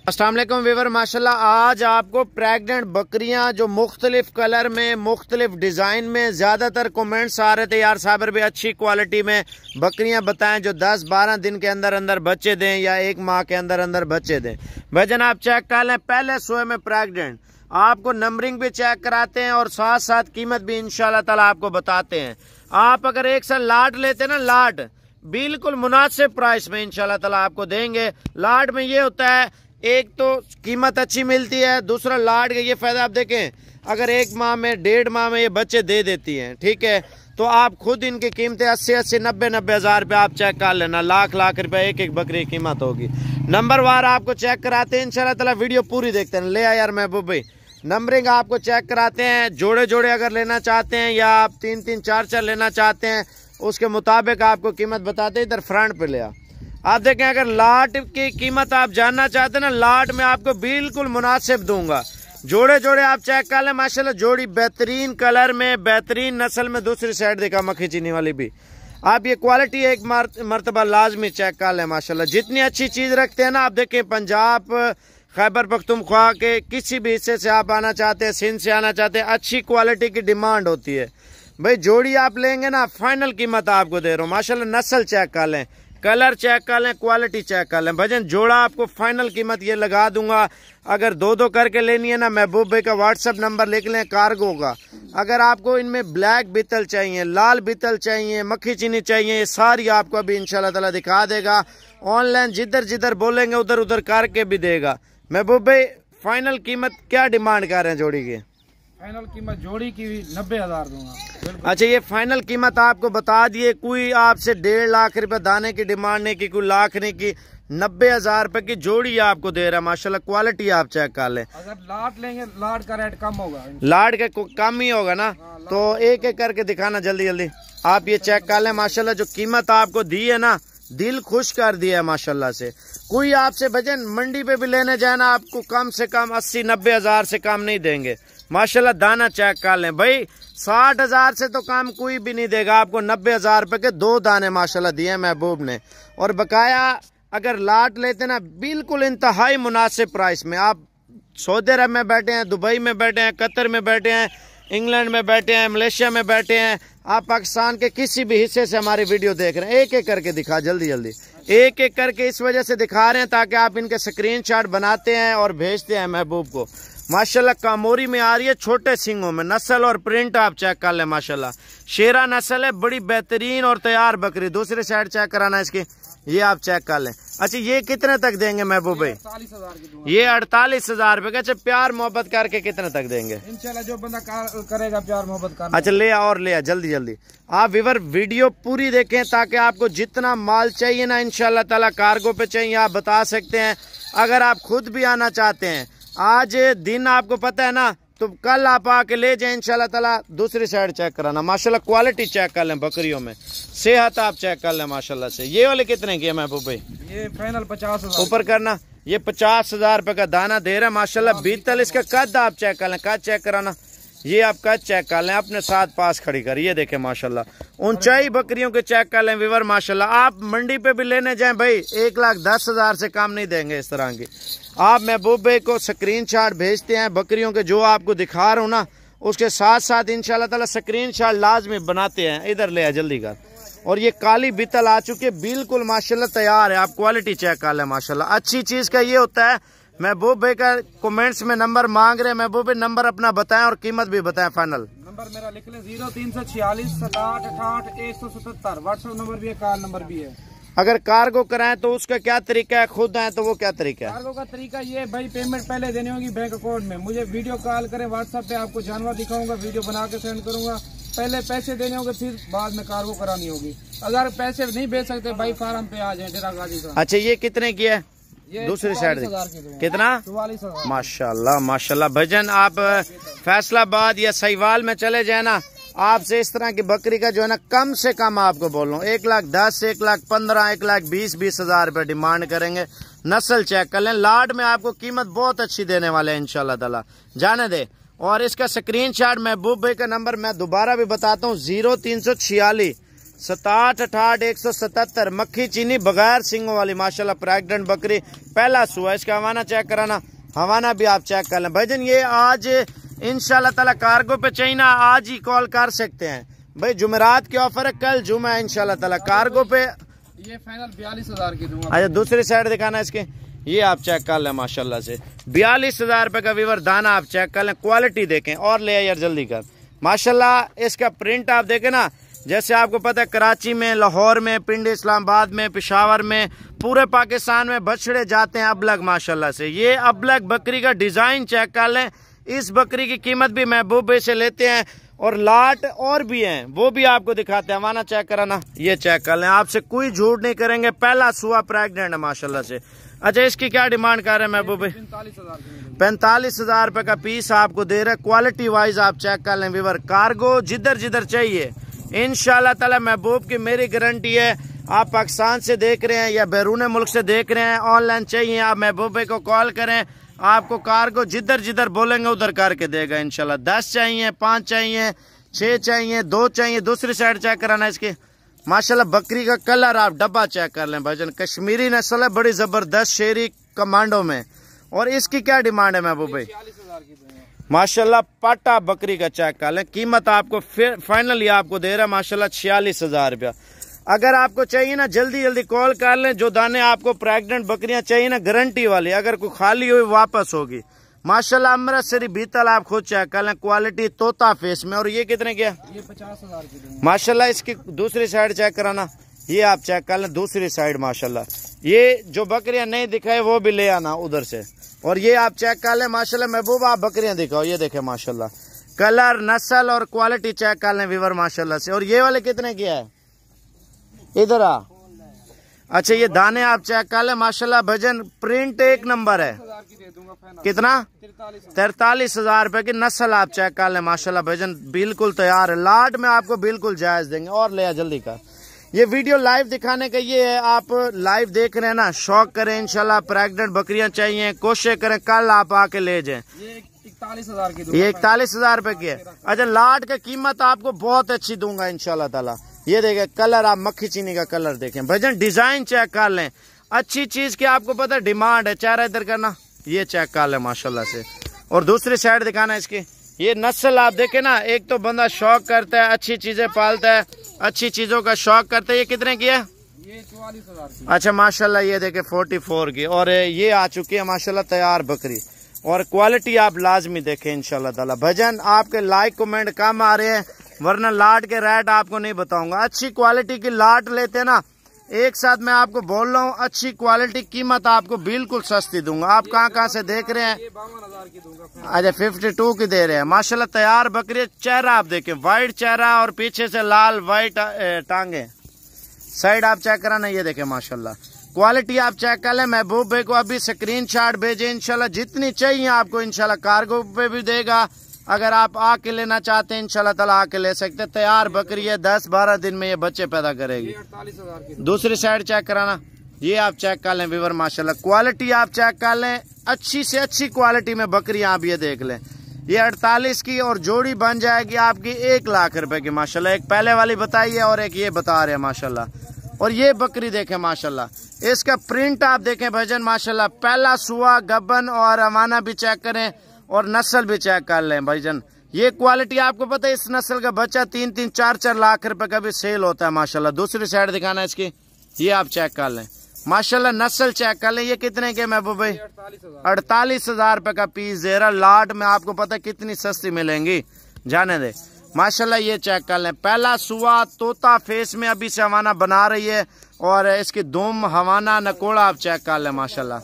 अस्सलाम वालेकुम वीवर, माशाल्लाह आज आपको प्रेग्नेंट बकरियां जो मुख्तलिफ कलर में मुख्तलिफ डिज़ाइन में, ज़्यादातर कमेंट्स आ रहे थे यार साबर भी अच्छी क्वालिटी में बकरियां बताएं जो 10-12 दिन के अंदर अंदर बच्चे दें या 1 माह के अंदर अंदर बच्चे दें। वजन आप चेक कर लें, पहले सोए में प्रेग्नेंट, आपको नंबरिंग भी चेक कराते हैं और साथ साथ कीमत भी इंशाल्लाह ताला आपको बताते हैं। आप अगर एक साल लाट लेते ना, लाट बिल्कुल मुनासिब प्राइस में इंशाल्लाह ताला आपको देंगे। लाट में ये होता है, एक तो कीमत अच्छी मिलती है, दूसरा लाट का ये फायदा आप देखें, अगर 1 माह में 1.5 माह में ये बच्चे दे देती हैं, ठीक है, तो आप खुद इनकी कीमतें 80-80, 90-90 हज़ार रुपये आप चेक कर लेना, लाख रुपए एक बकरी की कीमत होगी। नंबर वार आपको चेक कराते हैं इंशाल्लाह ताला, वीडियो पूरी देखते हैं। ले आ यार महबूब भाई, नंबरिंग आपको चेक कराते हैं, जोड़े जोड़े अगर लेना चाहते हैं या आप 3-3, 4-4 लेना चाहते हैं, उसके मुताबिक आपको कीमत बताते हैं। इधर फ्रंट पे ले आ, आप देखें, अगर लाट की कीमत आप जानना चाहते हैं ना, लाट में आपको बिल्कुल मुनासिब दूंगा। जोड़े जोड़े आप चेक कर लें, माशाल्लाह जोड़ी बेहतरीन कलर में, बेहतरीन नस्ल में। दूसरी साइड देखा मक्खी चीनी वाली भी, आप ये क्वालिटी एक मरतबा लाजमी चेक कर लें। माशाल्लाह जितनी अच्छी चीज रखते हैं ना, आप देखें पंजाब, खैबर पख्तूनख्वा के किसी भी हिस्से से आप आना चाहते हैं, सिंध से आना चाहते हैं, अच्छी क्वालिटी की डिमांड होती है भाई। जोड़ी आप लेंगे ना, फाइनल कीमत आपको दे रहा हूँ। माशाल्लाह नस्ल चेक कर लें, कलर चेक कर लें, क्वालिटी चेक कर लें। भजन जोड़ा आपको फाइनल कीमत ये लगा दूंगा। अगर 2-2 करके लेनी है ना, महबूब भाई का व्हाट्सएप नंबर लिख लें, कार्गो का। अगर आपको इनमें ब्लैक बीतल चाहिए, लाल बीतल चाहिए, मक्खी चीनी चाहिए, ये सारी आपको अभी इंशाल्लाह ताला दिखा देगा। ऑनलाइन जिधर जिधर बोलेंगे उधर उधर करके भी देगा। महबूब भाई फाइनल कीमत क्या डिमांड कर रहे हैं जोड़ी की? फाइनल कीमत जोड़ी की 90,000 दूंगा। अच्छा, ये फाइनल कीमत आपको बता दिए, कोई आपसे 1.5 लाख रुपए दाने की डिमांड नहीं की, कोई लाख नहीं की, 90,000 रुपए की जोड़ी आपको दे रहा है। माशाल्लाह क्वालिटी आप चेक कर लें। अगर लाट लेंगे, लाट का रेट कम होगा, लाट का कम ही होगा ना, तो एक एक करके दिखाना जल्दी जल्दी। आप ये चेक कर लें, माशाल्लाह जो कीमत आपको दी है ना, दिल खुश कर दिया है माशाल्लाह से। कोई आपसे भजन मंडी पे भी लेने जाए ना, आपको कम से कम 80-90 हज़ार से कम नहीं देंगे। माशाल्लाह दाना चेक कर लें भाई, 60 हज़ार से तो कम कोई भी नहीं देगा आपको। 90 हज़ार रुपए के 2 दाने माशाल्लाह दिए महबूब ने। और बकाया अगर लाट लेते ना, बिल्कुल इंतहाई मुनासिब प्राइस में। आप सऊदी अरब में बैठे हैं, दुबई में बैठे हैं, कतर में बैठे हैं, इंग्लैंड में बैठे हैं, मलेशिया में बैठे हैं, आप पाकिस्तान के किसी भी हिस्से से हमारी वीडियो देख रहे हैं, एक एक करके दिखा जल्दी जल्दी, एक एक करके इस वजह से दिखा रहे हैं ताकि आप इनके स्क्रीनशॉट बनाते हैं और भेजते हैं महबूब को। माशाल्लाह कामोरी में आ रही है, छोटे सिंगों में। नस्ल और प्रिंट आप चेक कर लें, माशाल्लाह शेरा नस्ल है, बड़ी बेहतरीन और तैयार बकरी। दूसरी साइड चेक कराना इसकी, ये आप चेक कर लें। अच्छा, ये कितने तक देंगे महबूब भाई? 48,000 की। ये 48,000 रुपए का। अच्छा, प्यार मोहब्बत करके कितने तक देंगे? इंशाल्लाह जो बंदा करेगा प्यार मोहब्बत करना। अच्छा, ले और ले जल्दी जल्दी। आप विवर वीडियो पूरी देखें ताकि आपको जितना माल चाहिए ना इंशाल्लाह ताला कार्गो पे चाहिए आप बता सकते हैं। अगर आप खुद भी आना चाहते हैं, आज दिन आपको पता है ना, तो कल आप आके ले जाए इंशाल्लाह ताला। दूसरी साइड चेक कराना, माशाल्लाह क्वालिटी चेक कर लें बकरियों में, सेहत आप चेक कर लें माशाल्लाह से। ये वाले कितने की है महबूब भाई? ये फाइनल 50,000 ऊपर करना। ये 50,000 रुपए का दाना दे रहा है माशाल्लाह। बीतल इसका कद आप चेक कर लें, कद चेक कराना, ये आप कद चेक कर लें, अपने साथ पास खड़ी कर, ये देखें माशाल्लाह। ऊंचाई बकरियों के चेक कर लें विवर माशाल्लाह। आप मंडी पे भी लेने जाएं भाई, 1,10,000 से कम नहीं देंगे इस तरह की। आप महबूब भाई को स्क्रीनशॉट भेजते हैं बकरियों के, जो आपको दिखा रहा हूँ ना, उसके साथ साथ इंशाल्लाह ताला स्क्रीनशॉट लाजमी बनाते हैं। इधर ले आ जल्दी कर। और ये काली बीतल आ चुकी है, बिल्कुल माशाल्लाह तैयार है। आप क्वालिटी चेक कर लें माशाल्लाह। अच्छी चीज का ये होता है, महबूब भाई का कमेंट्स में नंबर मांग रहे हैं, महबूब भाई नंबर अपना बताएं और कीमत भी बताएं फाइनल। नंबर मेरा लिख लें, 0346 67 68 177। व्हाट्सएप नंबर भी है, कॉल नंबर भी है। अगर कार्गो कराएं तो उसका क्या तरीका है, खुद आए तो वो क्या तरीका है? कार्गो का तरीका ये है भाई, पेमेंट पहले देनी होगी बैंक अकाउंट में। मुझे वीडियो कॉल करें, व्हाट्सएप पे आपको जानवर दिखाऊंगा, वीडियो बना के सेंड करूंगा। पहले पैसे देने होंगे, फिर बाद में कार्गो करानी होगी। अगर पैसे नहीं भेज सकते भाई, फार्म पे आ जाए डेरा गाजी का। अच्छा, ये कितने की है? दूसरी साइड कितना? 44,000। माशाल्लाह माशाल्लाह। भजन आप फैसलाबाद या सहीवाल में चले जाए ना, आपसे इस तरह की बकरी का जो है ना, कम से कम आपको बोल रहा हूँ 1,10,000, 1,15,000, 1,20,000 हज़ार रुपए डिमांड करेंगे। नस्ल चेक कर लें, लाड में आपको कीमत बहुत अच्छी देने वाले हैं इंशाल्लाह ताला, जाने दे। और इसका स्क्रीनशॉट महबूब भाई का नंबर मैं दोबारा भी बताता हूँ, 0346 67 68 177 मक्खी चीनी बगैर सिंगों वाली माशाल्लाह प्रेग्नेंट बकरी, पहला सुआ। इसका हवाना चेक कराना, हवाना भी आप चेक कर लें भाईजान। ये आज इंशाल्लाह ताला कार्गो पे चाहिए ना, आज ही कॉल कर सकते हैं भाई। जुमेरात की ऑफर है, कल जुमा है इंशाल्लाह ताला। कार्गो पे ये फाइनल 42,000 की दूंगा। अच्छा दूसरी साइड दिखाना इसके, ये आप चेक कर लें माशाल्लाह से 42,000 रुपए का वीवर दाना आप चेक कर लें, क्वालिटी देखें और ले यार जल्दी कर माशाल्लाह। इसका प्रिंट आप देखें ना, जैसे आपको पता है कराची में, लाहौर में, पिंडी, इस्लामाबाद में, पेशावर में, पूरे पाकिस्तान में बछड़े जाते हैं अबलग माशाल्लाह से। ये अबलग बकरी का डिजाइन चेक कर लें। इस बकरी की कीमत भी महबूब भाई से लेते हैं और लाट और भी हैं, वो भी आपको दिखाते हैं। हमारा चेक कराना, ये चेक कर लें, आपसे कोई झूठ नहीं करेंगे, पहला सुआ प्रेग्नेंट है माशाल्लाह से। अच्छा इसकी क्या डिमांड कर रहे हैं महबूब भाई? 45,000 रुपए का पीस आपको दे रहे हैं। क्वालिटी वाइज आप चेक कर लें वीवर, कार्गो जिधर जिधर चाहिए इंशाल्लाह ताला महबूब की मेरी गारंटी है। आप पाकिस्तान से देख रहे हैं या बैरून मुल्क से देख रहे हैं, ऑनलाइन चाहिए, आप महबूब भाई को कॉल करें, आपको कार्गो जिधर जिधर बोलेंगे उधर करके देगा इंशाल्लाह। 10 चाहिए, 5 चाहिए, 6 चाहिए, 2 चाहिए। दूसरी साइड चेक कराना इसकी माशाल्लाह। बकरी का कलर आप डब्बा चेक कर लें भाईजान, कश्मीरी नस्ल है, बड़ी जबरदस्त शेरी कमांडो में। और इसकी क्या डिमांड है महबूब भाई? 46,000 की दूंगा माशाल्लाह। पाटा बकरी का चेक कर लें, कीमत आपको फाइनली आपको दे रहा है माशाल्लाह 46,000 रुपया। अगर आपको चाहिए ना जल्दी जल्दी कॉल कर लें। जो दाने आपको प्रेग्नेंट बकरियां चाहिए ना गारंटी वाली, अगर कोई खाली हुई वापस होगी माशाल्लाह। अमृतसरी बीतल आप खुद चेक कर लें, क्वालिटी तोता फेस में। और ये कितने की है? ये 50,000 की दूंगा माशाल्लाह। इसकी दूसरी साइड चेक कराना, ये आप चेक कर लें दूसरी साइड माशाल्लाह। ये जो बकरियां नहीं दिखाए वो भी ले आना उधर से। और ये आप चेक कर लें माशाल्लाह। महबूब आप बकरियां दिखाओ, ये देखे माशाल्लाह, कलर, नस्ल और क्वालिटी चेक कर लें वीवर माशाल्लाह से। और ये वाले कितने की है? इधर आ। अच्छा ये दाने आप चेक कर लें माशाल्लाह। भजन प्रिंट एक नंबर है। कितना? 43,000 रुपए की नस्ल आप चेक कर लें माशाल्लाह। भजन बिल्कुल तैयार है, लाट में आपको बिल्कुल जायज देंगे। और ले जल्दी कर, ये वीडियो लाइव दिखाने का ये है, आप लाइव देख रहे हैं ना, शौक करें इंशाल्लाह। प्रेग्नेंट बकरियां चाहिए, कोशिश करें कल आप आके ले जाएं। ये 41,000 की, ये 41,000 रुपए की है। अच्छा लाट का कीमत आपको बहुत अच्छी दूंगा इंशाल्लाह ताला। ये देखें कलर, आप मक्खी चीनी का कलर देखें भजन, डिजाइन चेक कर लें। अच्छी चीज की आपको पता डिमांड है। चेहरा इधर करना, ये चेक कर लें माशाल्लाह से। और दूसरी साइड दिखाना इसकी, ये नस्ल आप देखें ना। एक तो बंदा शौक करता है, अच्छी चीजें पालता है, अच्छी चीजों का शौक करता है। ये कितने की है? ये 44,000 की। अच्छा माशाल्लाह। ये देखे 44 की। और ये आ चुकी है माशाल्लाह तैयार बकरी। और क्वालिटी आप लाजमी देखें इंशाल्लाह ताला। भजन आपके लाइक कमेंट कम आ रहे हैं, वरना लाट के रेट आपको नहीं बताऊंगा। अच्छी क्वालिटी की लाट लेते ना, एक साथ मैं आपको बोल रहा हूँ, अच्छी क्वालिटी, कीमत आपको बिल्कुल सस्ती दूंगा। आप कहाँ से देख रहे हैं? ये 52,000 की दूंगा। अच्छा 52 की दे रहे हैं माशाल्लाह। तैयार बकरी, चेहरा आप देखें, व्हाइट चेहरा और पीछे से लाल व्हाइट टांगे। साइड आप चेक कराना, ये देखें माशाल्लाह। क्वालिटी आप चेक कर लें। महबूब भाई को अभी स्क्रीनशॉट भेजे इंशाल्लाह, जितनी चाहिए आपको इंशाल्लाह। कार्गो पे भी देगा, अगर आप आके लेना चाहते हैं इंशाल्लाह ताला आके ले सकते हैं। तैयार बकरी है, 10-12 दिन में ये बच्चे पैदा करेगी। 48,000 की। दूसरी साइड चेक कराना, ये आप चेक कर लें वीवर माशाल्लाह। क्वालिटी आप चेक कर लें, अच्छी से अच्छी क्वालिटी में बकरियां आप ये देख लें। ये 48 की और जोड़ी बन जाएगी आपकी 1 लाख रुपए की माशाल्लाह। एक पहले वाली बताई है और एक ये बता रहे हैं माशाल्लाह। और ये बकरी देखें माशाल्लाह, इसका प्रिंट आप देखें भजन माशाल्लाह। पहला सुआ, गबन और अमाना भी चेक करें और नस्ल भी चेक कर लें भाईजान। ये क्वालिटी आपको पता है, इस नस्ल का बच्चा 3-3, 4-4 लाख रुपए का भी सेल होता है माशाल्लाह। दूसरी साइड दिखाना इसकी, ये आप चेक कर लें माशाल्लाह। नस्ल चेक कर लें। ये कितने के महबूब भाई? 48,000 रुपए का पीस दे रहा। लाट में आपको पता है कितनी सस्ती मिलेंगी, जाने दे माशाल्लाह। ये चेक कर लें, पहला सुआ, तोता फेस में अभी से हवाना बना रही है। और इसकी दुम, हवाना, नकोड़ा आप चेक कर लें माशाल्लाह।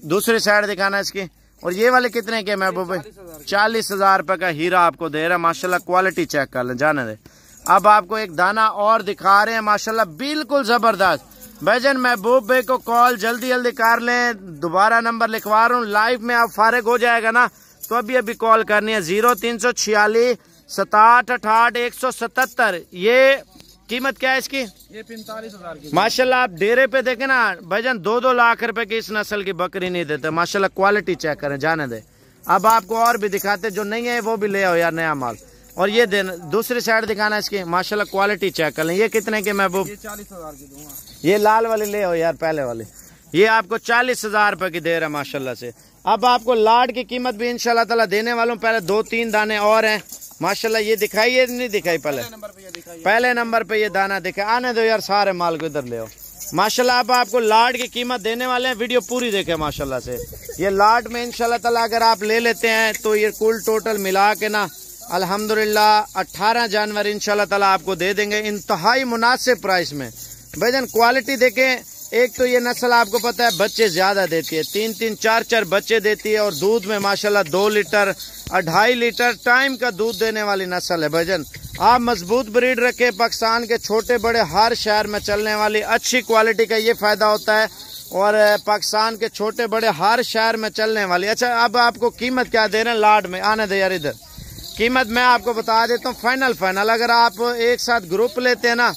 दूसरी साइड दिखाना इसकी। और ये वाले कितने के महबूब भाई? 40,000 रुपए का हीरा आपको दे रहा है माशाल्लाह। क्वालिटी चेक कर लें, जाने दे। अब आपको एक दाना और दिखा रहे हैं माशाल्लाह, बिल्कुल जबरदस्त। भजन महबूब भाई को कॉल जल्दी जल्दी कर लें। दोबारा नंबर लिखवा रहा हूँ, लाइव में आप फारिग हो जाएगा ना तो अभी कॉल करनी है। 0346 67 68 177। ये कीमत क्या है इसकी? ये 45,000 की माशाल्लाह। आप डेरे पे देखे ना भजन, 2-2 लाख रुपए की इस नस्ल की बकरी नहीं देते माशाल्लाह। क्वालिटी चेक करें, जाने दे। अब आपको और भी दिखाते, जो नहीं है वो भी ले आओ यार, नया माल और ये दूसरी साइड दिखाना इसकी, माशाल्लाह क्वालिटी चेक कर लें। ये कितने के महबूब? ये 40,000 की दूंगा। ये लाल वाली ले हो यार, पहले वाली, ये आपको 40,000 रुपए की दे रहा है माशाल्लाह से। अब आपको लाड की कीमत भी इंशाल्लाह ताला देने वालों। पहले 2-3 दाने और हैं माशाल्लाह। ये दिखाई, ये नहीं दिखाई पहले नंबर पे ये दाना दिखाई। आने दो यार, सारे माल को इधर ले आओ माशाल्लाह। अब आपको लाड की कीमत देने वाले हैं, वीडियो पूरी देखें माशाल्लाह से। ये लाड में इंशाल्लाह ताला अगर आप ले लेते हैं तो ये कुल टोटल मिला के ना अल्हम्दुलिल्लाह 18 जानवर इंशाल्लाह ताला आपको दे देंगे इंतहाई मुनासिब प्राइस में। भाईजान क्वालिटी देखें, एक तो ये नस्ल आपको पता है बच्चे ज्यादा देती है, 3-3, 4-4 बच्चे देती है और दूध में माशाल्लाह 2 लीटर 2.5 लीटर टाइम का दूध देने वाली नस्ल है। भाईजान आप मजबूत ब्रीड रखे, पाकिस्तान के छोटे बड़े हर शहर में चलने वाली अच्छी क्वालिटी का ये फायदा होता है और पाकिस्तान के छोटे बड़े हर शहर में चलने वाली। अच्छा, अब आपको कीमत क्या दे रहे हैं लाड में? आने दे यार इधर, कीमत मैं आपको बता देता हूँ फाइनल। अगर आप एक साथ ग्रुप लेते हैं ना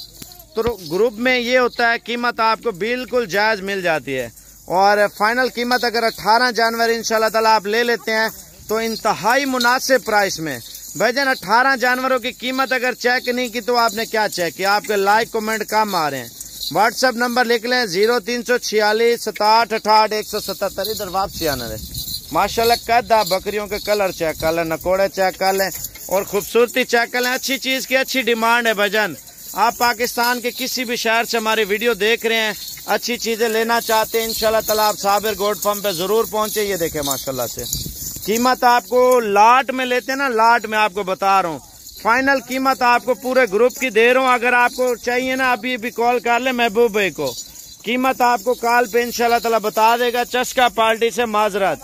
तो ग्रुप में ये होता है कीमत आपको बिल्कुल जायज मिल जाती है। और फाइनल कीमत अगर 18 जानवर इंशाल्लाह ताला आप ले लेते हैं तो इंतहाई मुनासिब प्राइस में। भाईजान 18 जानवरों की कीमत अगर चेक नहीं की तो आपने क्या चेक किया? आपके लाइक कमेंट कम आ रहे हैं। व्हाट्सएप नंबर लिख लें 0346 67 68 177। इधर वापसी आना रहे माशाल्लाह। कद आप बकरियों के कलर चेक कर लें, नकोड़े चेक कर लें और खूबसूरती चेक कर लें। अच्छी चीज की अच्छी डिमांड है भाईजान। आप पाकिस्तान के किसी भी शहर से हमारी वीडियो देख रहे हैं, अच्छी चीजें लेना चाहते हैं, इंशाल्लाह ताला आप साबिर गोट फार्म पे जरूर पहुंचे। ये देखें माशाल्लाह से कीमत आपको लाट में लेते हैं ना, लाट में आपको बता रहा हूँ फाइनल कीमत आपको पूरे ग्रुप की दे रहा हूँ। अगर आपको चाहिए ना अभी कॉल कर ले महबूब भाई को, कीमत आपको कॉल पे इंशाल्लाह ताला बता देगा। चस्का पार्टी से माजरत।